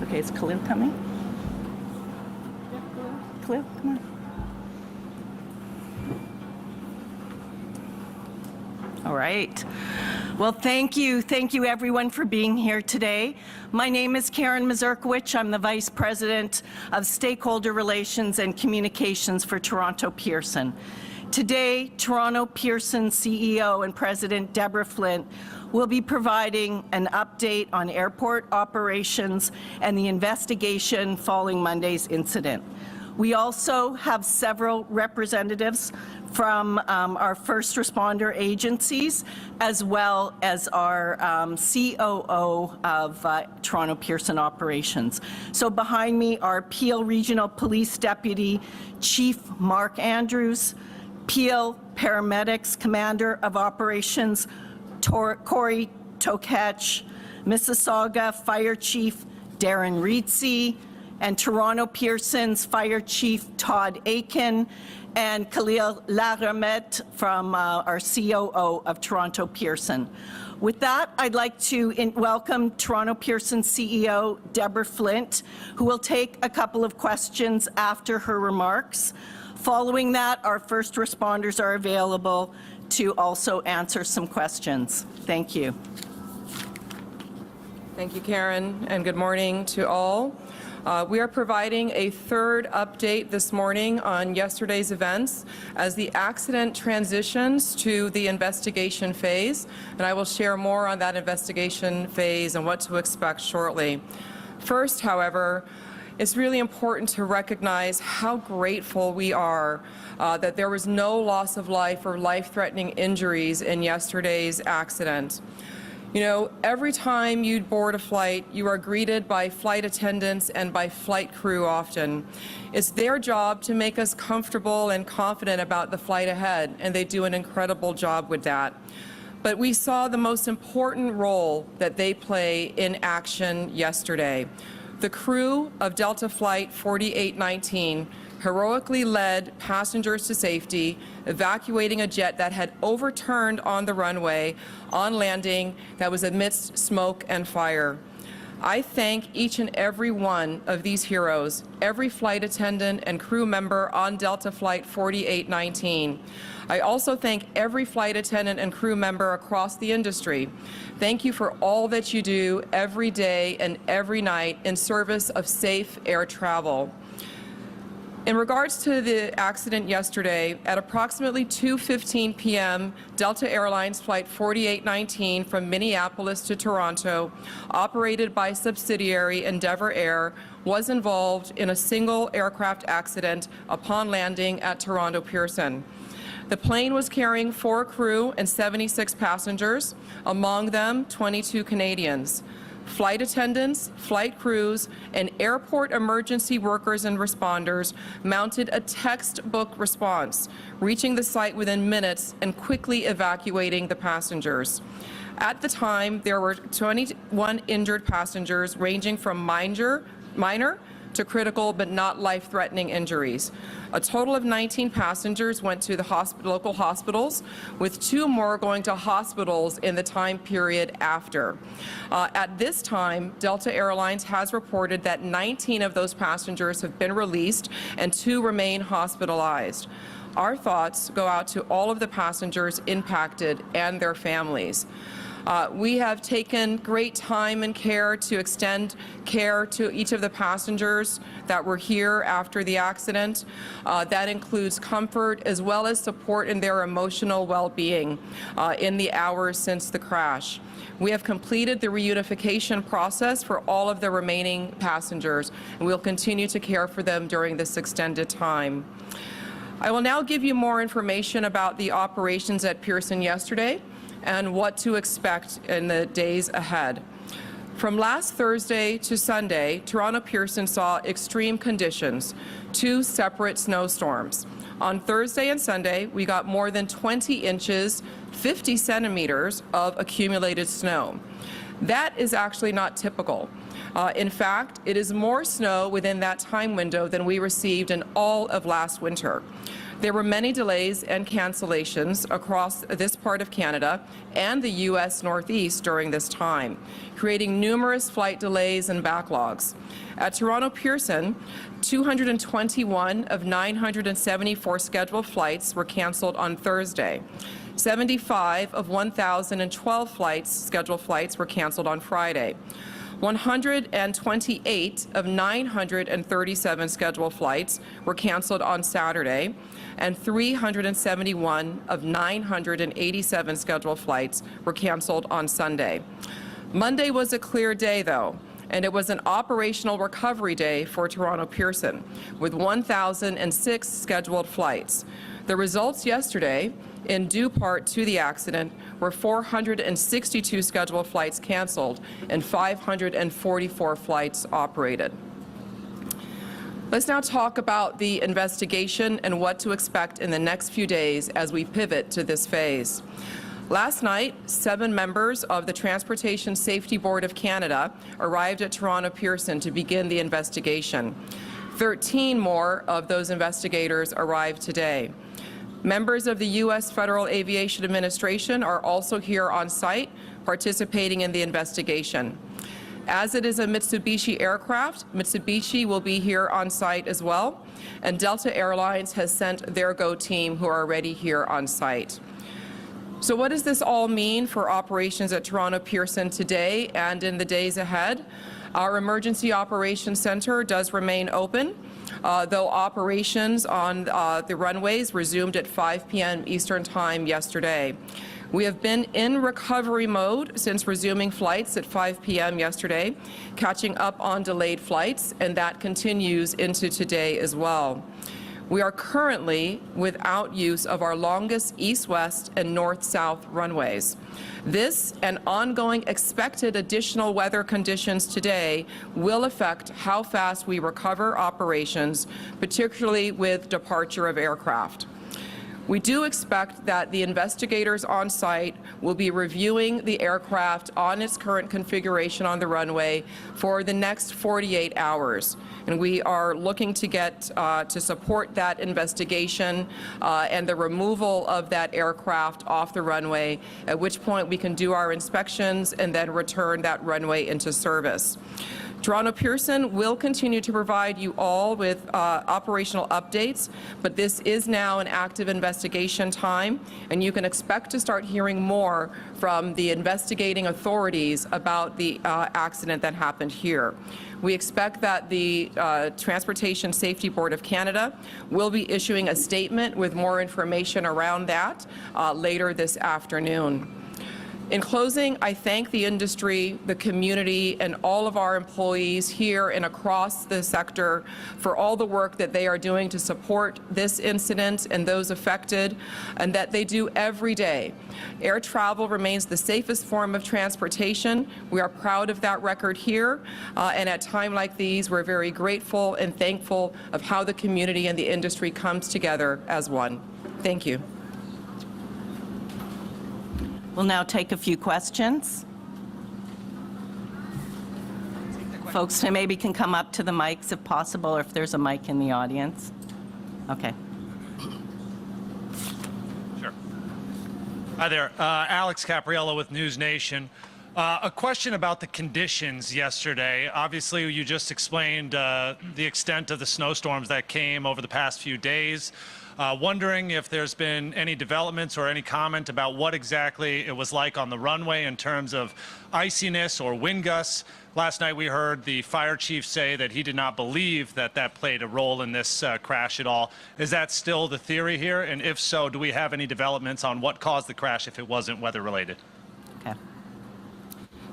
Okay, is Khalil coming? Khalil, come on. All right. Well, thank you. Thank you, everyone, for being here today. My name is Karen Mazurkiewicz. I'm the Vice President of Stakeholder Relations and Communications for Toronto Pearson. Today, Toronto Pearson CEO and President Deborah Flint will be providing an update on airport operations and the investigation following Monday's incident. We also have several representatives from our first responder agencies, as well as our COO of Toronto Pearson Operations. So behind me are Peel Regional Police Deputy Chief Mark Andrews, Peel Paramedics Commander of Operations Corey Toketch, Mississauga Fire Chief Darren Reetsey, and Toronto Pearson's Fire Chief Todd Aiken, and Khalil Laramet from our COO of Toronto Pearson. With that, I'd like to welcome Toronto Pearson CEO Deborah Flint, who will take a couple of questions after her remarks. Following that, our first responders are available to also answer some questions. Thank you. Thank you, Karen, and good morning to all. We are providing a third update this morning on yesterday's events as the accident transitions to the investigation phase, and I will share more on that investigation phase and what to expect shortly. First, however, it's really important to recognize how grateful we are that there was no loss of life or life-threatening injuries in yesterday's accident. You know, every time you board a flight, you are greeted by flight attendants and by flight crew often. It's their job to make us comfortable and confident about the flight ahead, and they do an incredible job with that. But we saw the most important role that they play in action yesterday. The crew of Delta Flight 4819 heroically led passengers to safety, evacuating a jet that had overturned on the runway on landing that was amidst smoke and fire. I thank each and every one of these heroes, every flight attendant and crew member on Delta Flight 4819. I also thank every flight attendant and crew member across the industry. Thank you for all that you do every day and every night in service of safe air travel. In regards to the accident yesterday, at approximately 2:15 p.m., Delta Airlines Flight 4819 from Minneapolis to Toronto, operated by subsidiary Endeavour Air, was involved in a single aircraft accident upon landing at Toronto Pearson. The plane was carrying 4 crew and 76 passengers, among them 22 Canadians. Flight attendants, flight crews, and airport emergency workers and responders mounted a textbook response, reaching the site within minutes and quickly evacuating the passengers. At the time, there were 21 injured passengers ranging from minor to critical but not life-threatening injuries. A total of 19 passengers went to the local hospitals, with 2 more going to hospitals in the time period after. At this time, Delta Airlines has reported that 19 of those passengers have been released and 2 remain hospitalized. Our thoughts go out to all of the passengers impacted and their families. We have taken great time and care to extend care to each of the passengers that were here after the accident. That includes comfort as well as support in their emotional well-being in the hours since the crash. We have completed the reunification process for all of the remaining passengers, and we'll continue to care for them during this extended time. I will now give you more information about the operations at Pearson yesterday and what to expect in the days ahead. From last Thursday to Sunday, Toronto Pearson saw extreme conditions, 2 separate snowstorms. On Thursday and Sunday, we got more than 20 inches, 50 centimeters of accumulated snow. That is actually not typical. In fact, it is more snow within that time window than we received in all of last winter. There were many delays and cancellations across this part of Canada and the U.S. Northeast during this time, creating numerous flight delays and backlogs. At Toronto Pearson, 221 of 974 scheduled flights were canceled on Thursday. 75 of 1,012 scheduled flights were canceled on Friday. 128 of 937 scheduled flights were canceled on Saturday, and 371 of 987 scheduled flights were canceled on Sunday. Monday was a clear day, though, and it was an operational recovery day for Toronto Pearson, with 1,006 scheduled flights. The results yesterday, in due part to the accident, were 462 scheduled flights canceled and 544 flights operated. Let's now talk about the investigation and what to expect in the next few days as we pivot to this phase. Last night, 7 members of the Transportation Safety Board of Canada arrived at Toronto Pearson to begin the investigation. 13 more of those investigators arrived today. Members of the U.S. Federal Aviation Administration are also here on site, participating in the investigation. As it is a Mitsubishi aircraft, Mitsubishi will be here on site as well, and Delta Airlines has sent their GO team who are already here on site. So what does this all mean for operations at Toronto Pearson today and in the days ahead? Our Emergency Operations Center does remain open, though operations on the runways resumed at 5 p.m. Eastern Time yesterday. We have been in recovery mode since resuming flights at 5 p.m. yesterday, catching up on delayed flights, and that continues into today as well. We are currently without use of our longest east-west and north-south runways. This and ongoing expected additional weather conditions today will affect how fast we recover operations, particularly with departure of aircraft. We do expect that the investigators on site will be reviewing the aircraft on its current configuration on the runway for the next 48 hours. And we are looking to get to support that investigation and the removal of that aircraft off the runway, at which point we can do our inspections and then return that runway into service. Toronto Pearson will continue to provide you all with operational updates, but this is now an active investigation time, and you can expect to start hearing more from the investigating authorities about the accident that happened here. We expect that the Transportation Safety Board of Canada will be issuing a statement with more information around that later this afternoon. In closing, I thank the industry, the community, and all of our employees here and across the sector for all the work that they are doing to support this incident and those affected, and that they do every day. Air travel remains the safest form of transportation. We are proud of that record here, and at times like these, we're very grateful and thankful of how the community and the industry comes together as one. Thank you. We'll now take a few questions. Folks maybe can come up to the mics if possible, or if there's a mic in the audience. Okay. Sure. Hi there. Alex Capriello with News Nation. A question about the conditions yesterday. Obviously, you just explained the extent of the snowstorms that came over the past few days. Wondering if there's been any developments or any comment about what exactly it was like on the runway in terms of iciness or wind gusts. Last night we heard the fire chief say that he did not believe that that played a role in this crash at all. Is that still the theory here? And if so, do we have any developments on what caused the crash if it wasn't weather related? Okay.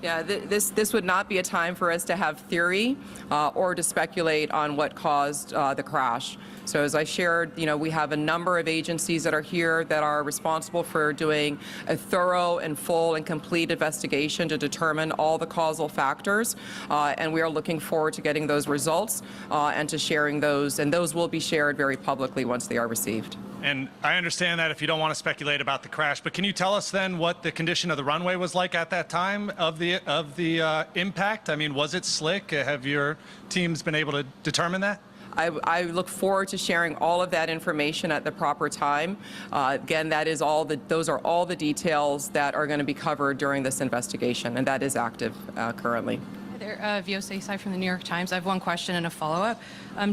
Yeah, this would not be a time for us to have theory or to speculate on what caused the crash. So as I shared, we have a number of agencies that are here that are responsible for doing a thorough and full and complete investigation to determine all the causal factors, and we are looking forward to getting those results and to sharing those, and those will be shared very publicly once they are received. And I understand that if you don't want to speculate about the crash, but can you tell us then what the condition of the runway was like at that time of the impact? I mean, was it slick? Have your teams been able to determine that? I look forward to sharing all of that information at the proper time. Again, those are all the details that are going to be covered during this investigation, and that is active currently. Hi there, Vio Saisai from the New York Times. I have one question and a follow-up.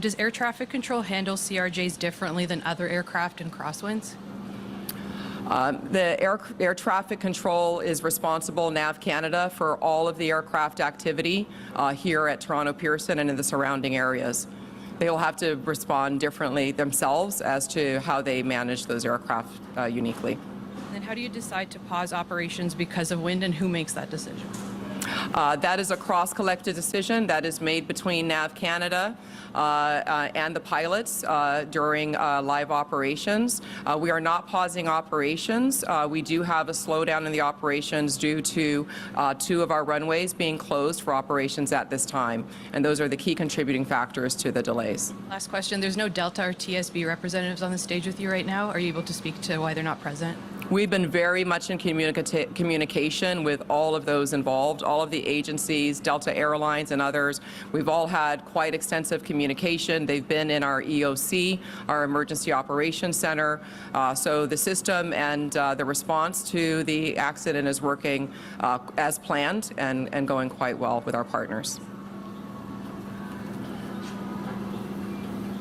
Does air traffic control handle CRJs differently than other aircraft in crosswinds? The air traffic control is responsible, NAV Canada, for all of the aircraft activity here at Toronto Pearson and in the surrounding areas. They will have to respond differently themselves as to how they manage those aircraft uniquely. And then how do you decide to pause operations because of wind, and who makes that decision? That is a cross-collective decision that is made between NAV Canada and the pilots during live operations. We are not pausing operations. We do have a slowdown in the operations due to 2 of our runways being closed for operations at this time, and those are the key contributing factors to the delays. Last question. There's no Delta or TSB representatives on the stage with you right now. Are you able to speak to why they're not present? We've been very much in communication with all of those involved, all of the agencies, Delta Airlines and others. We've all had quite extensive communication. They've been in our EOC, our Emergency Operations Center. So the system and the response to the accident is working as planned and going quite well with our partners.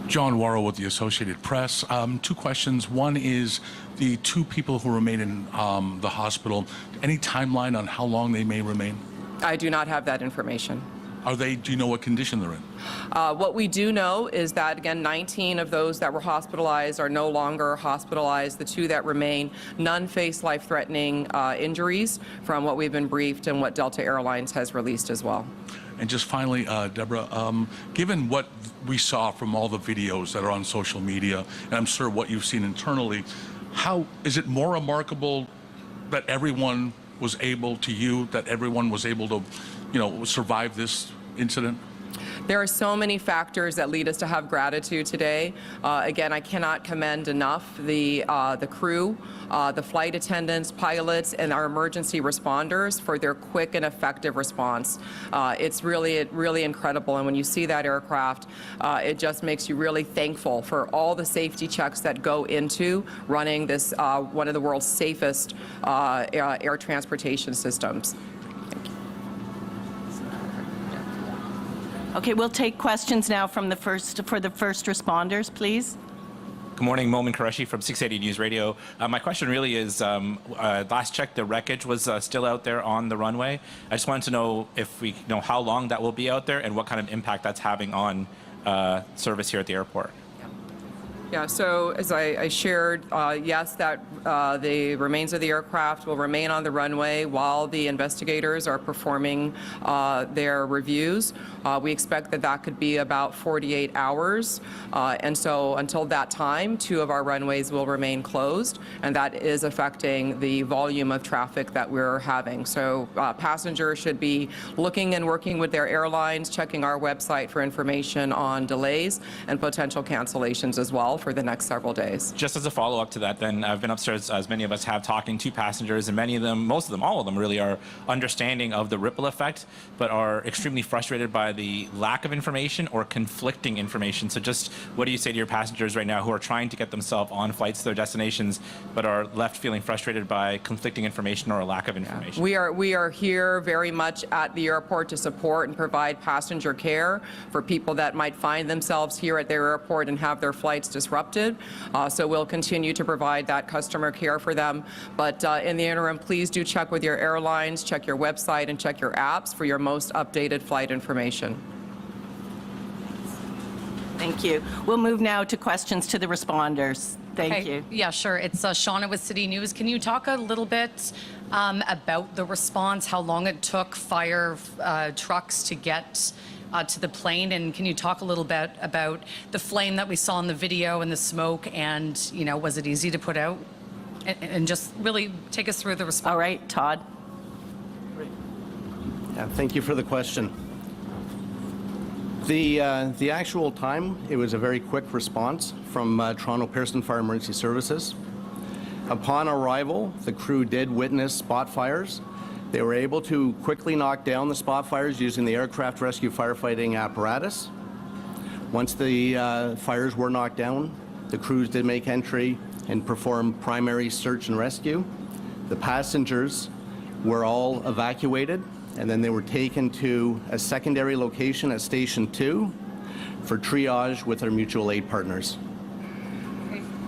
John Worrell with the Associated Press. 2 questions. One is the 2 people who remain in the hospital. Any timeline on how long they may remain? I do not have that information. Do you know what condition they're in? What we do know is that, again, 19 of those that were hospitalized are no longer hospitalized. The 2 that remain, none face life-threatening injuries from what we've been briefed and what Delta Airlines has released as well. And just finally, Deborah, given what we saw from all the videos that are on social media, and I'm sure what you've seen internally, how is it more remarkable that everyone was able to survive this incident? There are so many factors that lead us to have gratitude today. Again, I cannot commend enough the crew, the flight attendants, pilots, and our emergency responders for their quick and effective response. It's really incredible, and when you see that aircraft, it just makes you really thankful for all the safety checks that go into running this one of the world's safest air transportation systems. Okay, we'll take questions now from the first responders, please. Good morning, Momin Qureshi from 680 News Radio. My question really is, last check, the wreckage was still out there on the runway. I just wanted to know if we know how long that will be out there and what kind of impact that's having on service here at the airport. Yeah, so as I shared, yes, that the remains of the aircraft will remain on the runway while the investigators are performing their reviews. We expect that that could be about 48 hours. And so until that time, 2 of our runways will remain closed, and that is affecting the volume of traffic that we're having. So passengers should be looking and working with their airlines, checking our website for information on delays and potential cancellations as well for the next several days. Just as a follow-up to that, then, I've been upstairs, as many of us have, talking to passengers, and many of them, most of them, all of them really are understanding of the ripple effect, but are extremely frustrated by the lack of information or conflicting information. So just what do you say to your passengers right now who are trying to get themselves on flights to their destinations, but are left feeling frustrated by conflicting information or a lack of information? Yeah. We are here very much at the airport to support and provide passenger care for people that might find themselves here at their airport and have their flights disrupted. So we'll continue to provide that customer care for them. But in the interim, please do check with your airlines, check your website, and check your apps for your most updated flight information. Thank you. We'll move now to questions to the responders. Thank you. Yeah, sure. It's Shauna with City News. Can you talk a little bit about the response, how long it took fire trucks to get to the plane, and can you talk a little bit about the flame that we saw in the video and the smoke, and was it easy to put out? And just really take us through the response. All right, Todd. Yeah, thank you for the question. The actual time, it was a very quick response from Toronto Pearson Fire Emergency Services. Upon arrival, the crew did witness spot fires. They were able to quickly knock down the spot fires using the aircraft rescue firefighting apparatus. Once the fires were knocked down, the crews did make entry and perform primary search and rescue. The passengers were all evacuated, and then they were taken to a secondary location at Station 2 for triage with our mutual aid partners.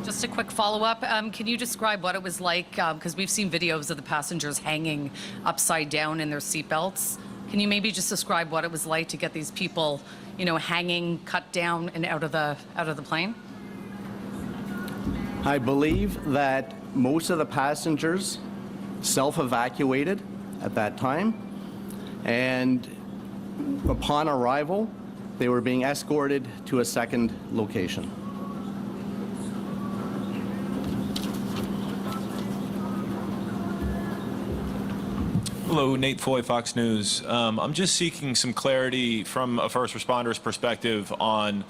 Just a quick follow-up. Can you describe what it was like? Because we've seen videos of the passengers hanging upside down in their seatbelts. Can you maybe just describe what it was like to get these people, you know, hanging, cut down, and out of the plane? I believe that most of the passengers self-evacuated at that time, and upon arrival, they were being escorted to a second location. Hello, Nate Foy, Fox News. I'm just seeking some clarity from a first responder's perspective on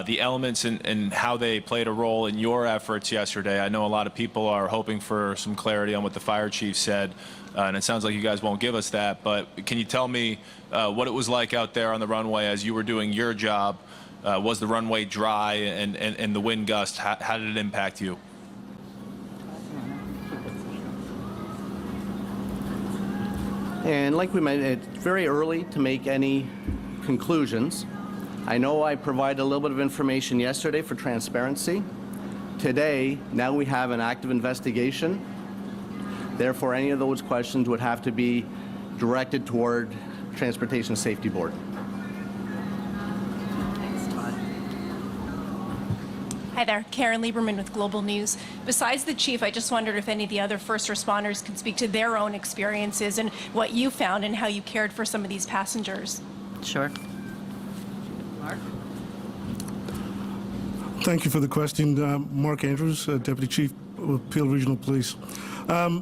the elements and how they played a role in your efforts yesterday. I know a lot of people are hoping for some clarity on what the fire chief said, and it sounds like you guys won't give us that, but can you tell me what it was like out there on the runway as you were doing your job? Was the runway dry, and the wind gust, how did it impact you? And like we mentioned, it's very early to make any conclusions. I know I provided a little bit of information yesterday for transparency. Today, now we have an active investigation. Therefore, any of those questions would have to be directed toward Transportation Safety Board. Hi there, Karen Lieberman with Global News. Besides the chief, I just wondered if any of the other first responders can speak to their own experiences and what you found and how you cared for some of these passengers. Sure. Mark? Thank you for the question. Mark Andrews, Deputy Chief of Peel Regional Police. I'd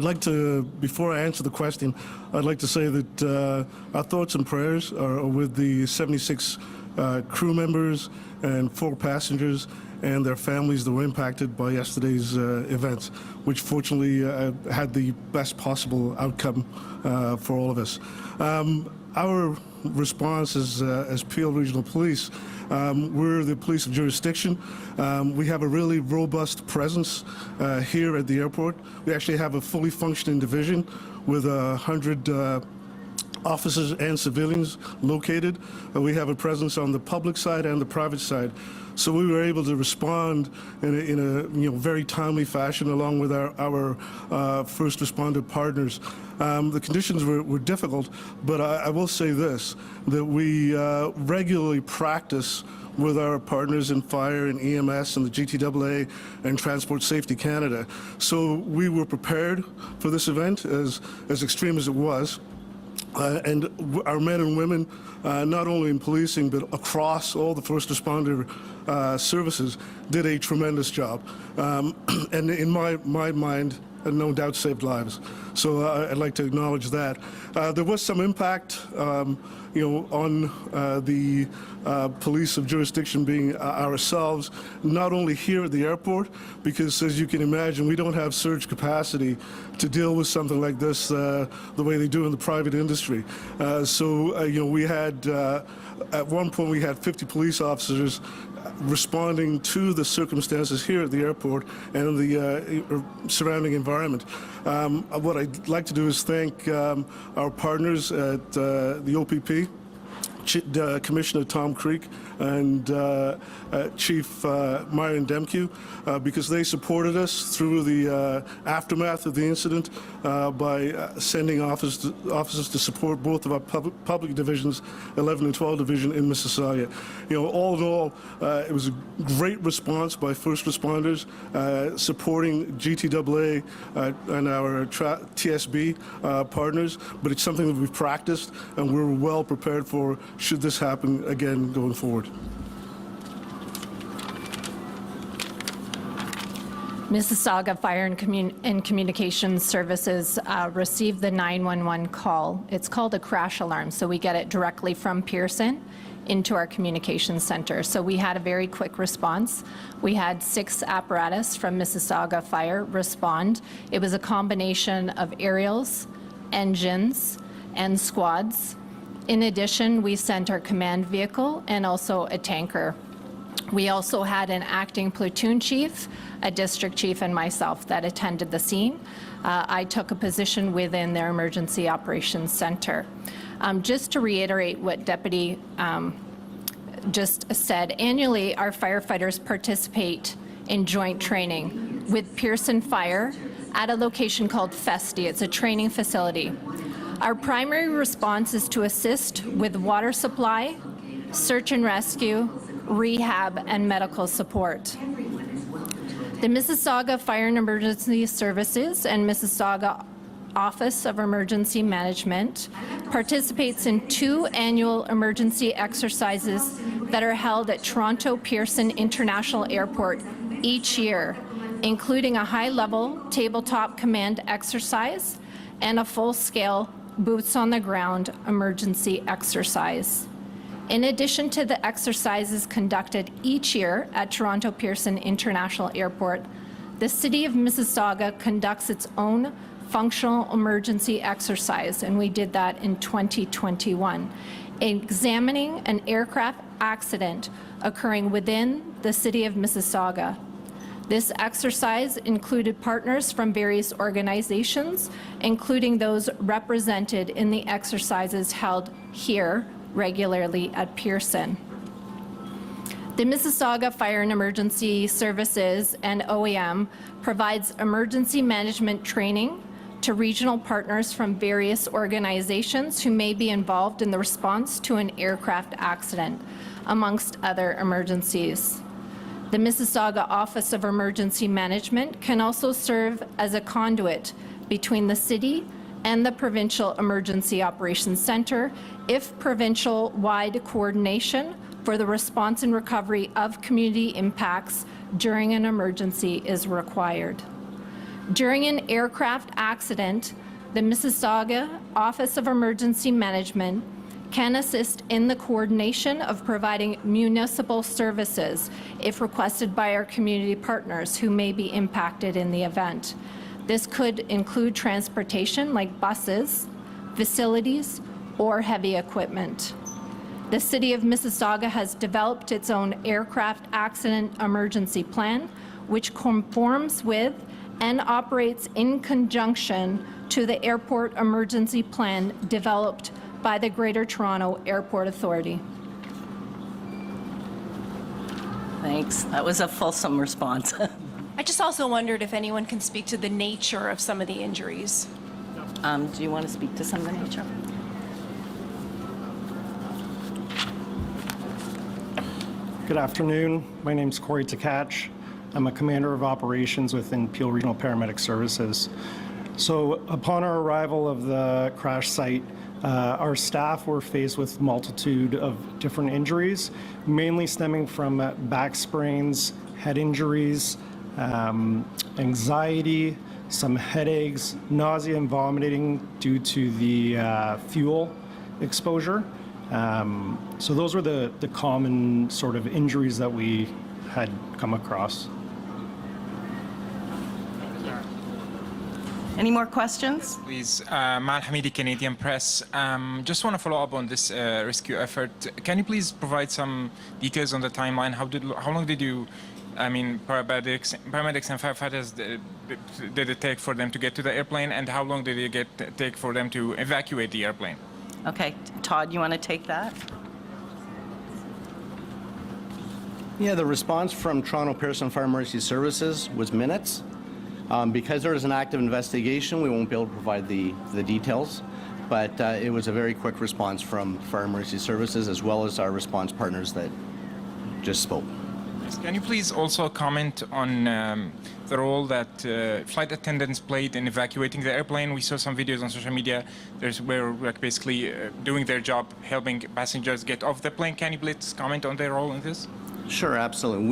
like to, before I answer the question, I'd like to say that our thoughts and prayers are with the 76 crew members and 4 passengers and their families that were impacted by yesterday's events, which fortunately had the best possible outcome for all of us. Our response as Peel Regional Police, we're the police of jurisdiction. We have a really robust presence here at the airport. We actually have a fully functioning division with 100 officers and civilians located. We have a presence on the public side and the private side. So we were able to respond in a very timely fashion along with our first responder partners. The conditions were difficult, but I will say this, that we regularly practice with our partners in fire and EMS and the GTAA and Transport Safety Canada. So we were prepared for this event, as extreme as it was. And our men and women, not only in policing, but across all the first responder services, did a tremendous job. And in my mind, no doubt saved lives. So I'd like to acknowledge that. There was some impact, on the police of jurisdiction being ourselves, not only here at the airport, because as you can imagine, we don't have surge capacity to deal with something like this the way they do in the private industry. We had, at one point we had 50 police officers responding to the circumstances here at the airport and the surrounding environment. What I'd like to do is thank our partners at the OPP, Commissioner Tom Creek and Chief Myron Demke, because they supported us through the aftermath of the incident by sending officers to support both of our public divisions, 11 and 12 Division in Mississauga. All in all, it was a great response by first responders supporting GTAA and our TSB partners, but it's something that we've practiced and we're well prepared for should this happen again going forward. Mississauga Fire and Communications Services received the 911 call. It's called a crash alarm, so we get it directly from Pearson into our communications center. So we had a very quick response. We had 6 apparatus from Mississauga Fire respond. It was a combination of aerials, engines, and squads. In addition, we sent our command vehicle and also a tanker. We also had an acting platoon chief, a district chief, and myself that attended the scene. I took a position within their emergency operations center. Just to reiterate what Deputy just said, annually our firefighters participate in joint training with Pearson Fire at a location called Festi. It's a training facility. Our primary response is to assist with water supply, search and rescue, rehab, and medical support. The Mississauga Fire and Emergency Services and Mississauga Office of Emergency Management participates in 2 annual emergency exercises that are held at Toronto Pearson International Airport each year, including a high-level tabletop command exercise and a full-scale boots-on-the-ground emergency exercise. In addition to the exercises conducted each year at Toronto Pearson International Airport, the City of Mississauga conducts its own functional emergency exercise, and we did that in 2021, examining an aircraft accident occurring within the City of Mississauga. This exercise included partners from various organizations, including those represented in the exercises held here regularly at Pearson. The Mississauga Fire and Emergency Services and OEM provides emergency management training to regional partners from various organizations who may be involved in the response to an aircraft accident, amongst other emergencies. The Mississauga Office of Emergency Management can also serve as a conduit between the city and the Provincial Emergency Operations Center if provincial-wide coordination for the response and recovery of community impacts during an emergency is required. During an aircraft accident, the Mississauga Office of Emergency Management can assist in the coordination of providing municipal services if requested by our community partners who may be impacted in the event. This could include transportation like buses, facilities, or heavy equipment. The City of Mississauga has developed its own aircraft accident emergency plan, which conforms with and operates in conjunction to the airport emergency plan developed by the Greater Toronto Airport Authority. Thanks. That was a fulsome response. I just also wondered if anyone can speak to the nature of some of the injuries. Do you want to speak to some of the nature? Good afternoon. My name is Corey Takach. I'm a commander of operations within Peel Regional Paramedic Services. So upon our arrival of the crash site, our staff were faced with multitude of different injuries, mainly stemming from back sprains, head injuries, anxiety, some headaches, nausea and vomiting due to the fuel exposure. So those were the common sort of injuries that we had come across. Any more questions? Please, Mal Hamidi, Canadian Press. Just want to follow up on this rescue effort. Can you please provide some details on the timeline? How long did you, paramedics and firefighters did it take for them to get to the airplane, and how long did it take for them to evacuate the airplane? Okay, Todd, you want to take that? Yeah, the response from Toronto Pearson Fire Emergency Services was minutes. Because there is an active investigation, we won't be able to provide the details, but it was a very quick response from Fire Emergency Services as well as our response partners that just spoke. Can you please also comment on the role that flight attendants played in evacuating the airplane? We saw some videos on social media where basically doing their job, helping passengers get off the plane. Can you please comment on their role in this? Sure, absolutely.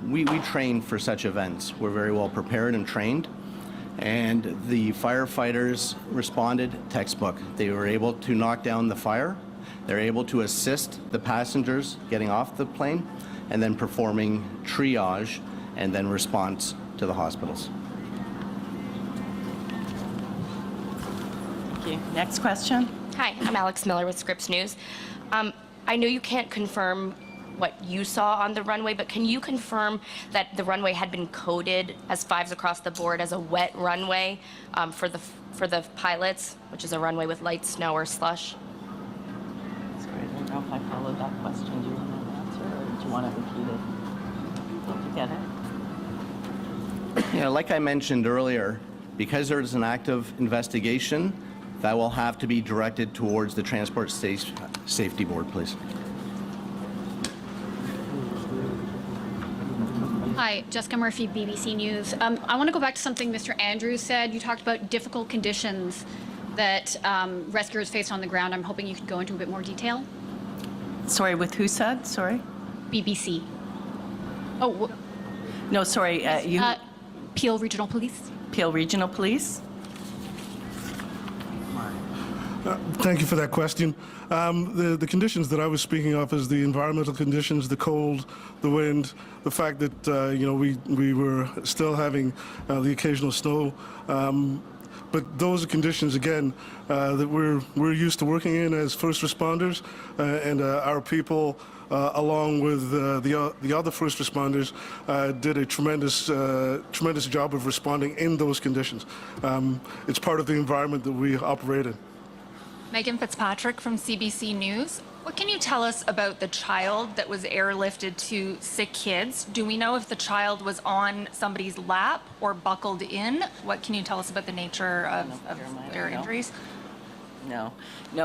We train for such events. We're very well prepared and trained, and the firefighters responded textbook. They were able to knock down the fire. They're able to assist the passengers getting off the plane, and then performing triage and then response to the hospitals. Thank you. Next question. Hi, I'm Alex Miller with Scripps News. I know you can't confirm what you saw on the runway, but can you confirm that the runway had been coded as fives across the board as a wet runway for the pilots, which is a runway with light snow or slush? Sorry, I don't know if I followed that question. Do you want to answer or do you want to repeat it? Did you get it? Yeah, like I mentioned earlier, because there is an active investigation, that will have to be directed towards the Transport Safety Board, please. Hi, Jessica Murphy, BBC News. I want to go back to something Mr. Andrews said. You talked about difficult conditions that rescuers faced on the ground. I'm hoping you could go into a bit more detail. Sorry, with who said? Sorry? BBC. Oh, No, sorry, you... Peel Regional Police. Peel Regional Police? Thank you for that question. The conditions that I was speaking of is the environmental conditions, the cold, the wind, the fact that we were still having the occasional snow. But those are conditions, again, that we're used to working in as first responders, and our people, along with the other first responders, did a tremendous job of responding in those conditions. It's part of the environment that we operate in. Megan Fitzpatrick from CBC News. What can you tell us about the child that was airlifted to sick kids? Do we know if the child was on somebody's lap or buckled in? What can you tell us about the nature of their injuries? No,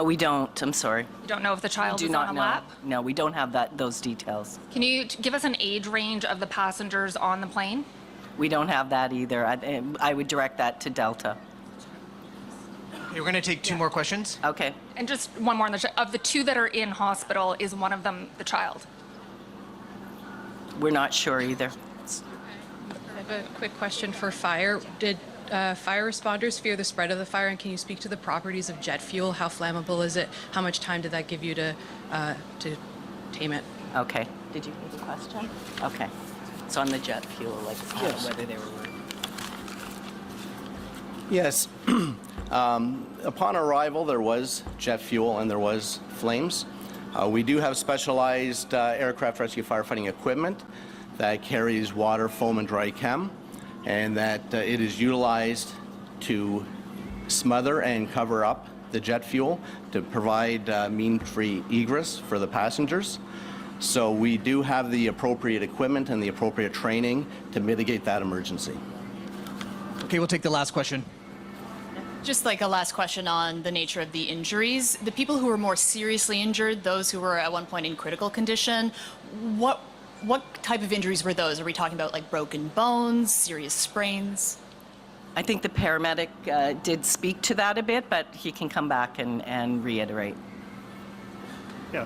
we don't. I'm sorry. You don't know if the child We was do not on a know. lap? No, we don't have those details. Can you give us an age range of the passengers on the plane? We don't have that either. I would direct that to Delta. Okay, we're going to take two more questions. Okay. And just one more on of the two that are in hospital, is one of them the child? We're not sure either. I have a quick question for fire. Did fire responders fear the spread of the fire, and can you speak to the properties of jet fuel? How flammable is it? How much time did that give you to tame it? Okay. Did you hear the question? Okay. It's on the jet fuel, like whether they were working. Yes. Upon arrival, there was jet fuel and there was flames. We do have specialized aircraft rescue firefighting equipment that carries water, foam, and dry chem, and that it is utilized to smother and cover up the jet fuel to provide mean-free egress for the passengers. So we do have the appropriate equipment and the appropriate training to mitigate that emergency. Okay, we'll take the last question. Just like a last question on the nature of the injuries. The people who were more seriously injured, those who were at one point in critical condition, what type of injuries were those? Are we talking about like broken bones, serious sprains? I think the paramedic did speak to that a bit, but he can come back and reiterate. Yeah.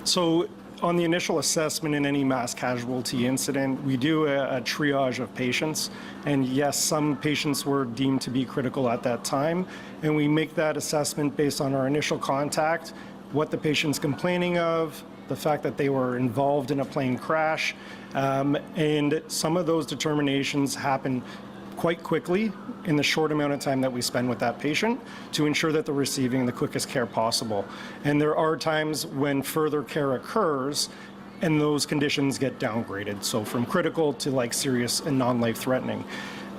So on the initial assessment in any mass casualty incident, we do a triage of patients. And yes, some patients were deemed to be critical at that time. And we make that assessment based on our initial contact, what the patient's complaining of, the fact that they were involved in a plane crash. And some of those determinations happen quite quickly in the short amount of time that we spend with that patient to ensure that they're receiving the quickest care possible. And there are times when further care occurs and those conditions get downgraded. So from critical to like serious and non-life threatening.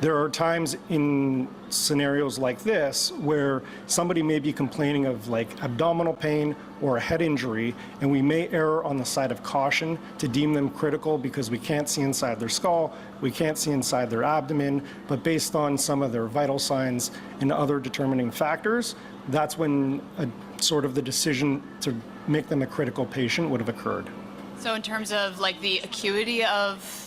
There are times in scenarios like this where somebody may be complaining of like abdominal pain or a head injury, and we may err on the side of caution to deem them critical because we can't see inside their skull, we can't see inside their abdomen, but based on some of their vital signs and other determining factors, that's when sort of the decision to make them a critical patient would have occurred. So in terms of like the acuity of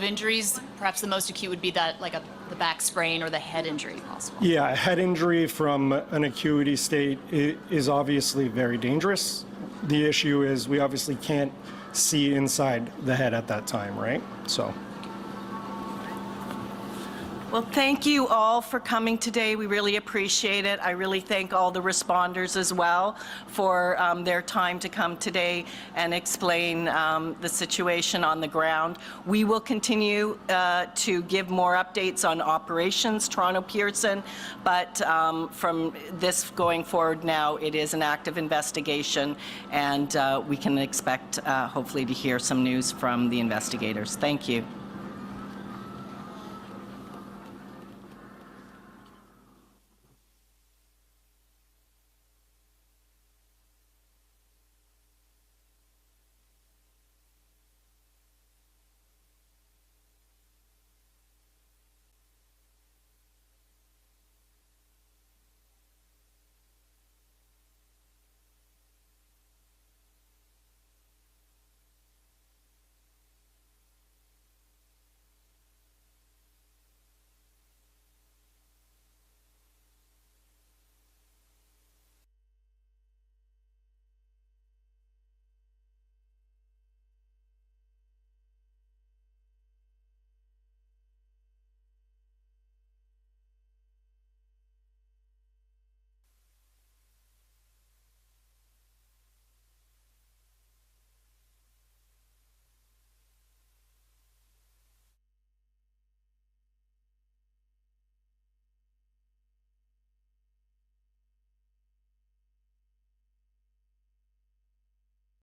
injuries, perhaps the most acute would be that like the back sprain or the head injury possible. Yeah, a head injury from an acuity state is obviously very dangerous. The issue is we obviously can't see inside the head at that time, right? So. Well, thank you all for coming today. We really appreciate it. I really thank all the responders as well for their time to come today and explain the situation on the ground. We will continue to give more updates on operations, Toronto Pearson, but from this going forward now, it is an active investigation, and we can expect hopefully to hear some news from the investigators. Thank you.